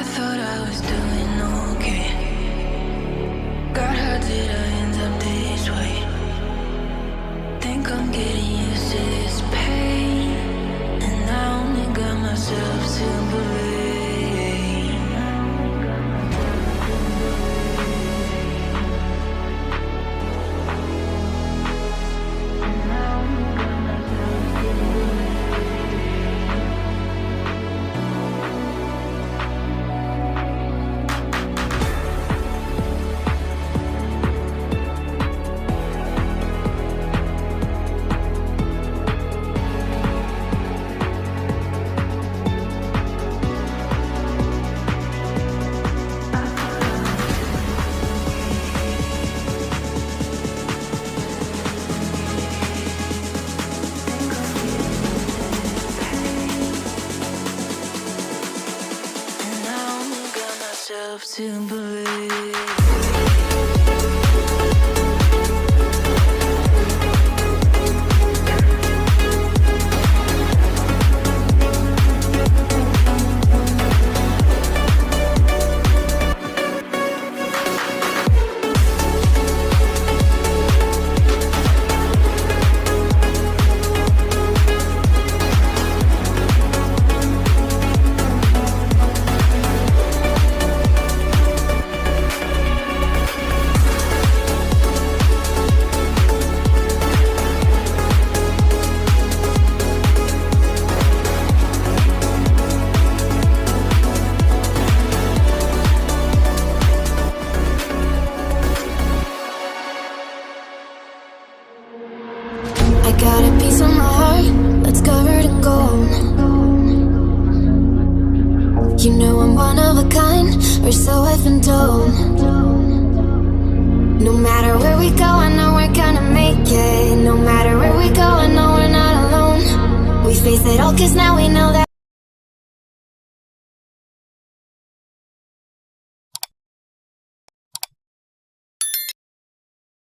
I thought I was doing okay. God, how did I end up this way? Think I'm getting used to this pain, and I only got myself to blame. To believe. I got a piece of my heart that's covered in gold. You know I'm one of a kind, or so I've been told. No matter where we go, I know we're gonna make it. No matter where we go, I know we're not alone. We face it all, 'cause now we know that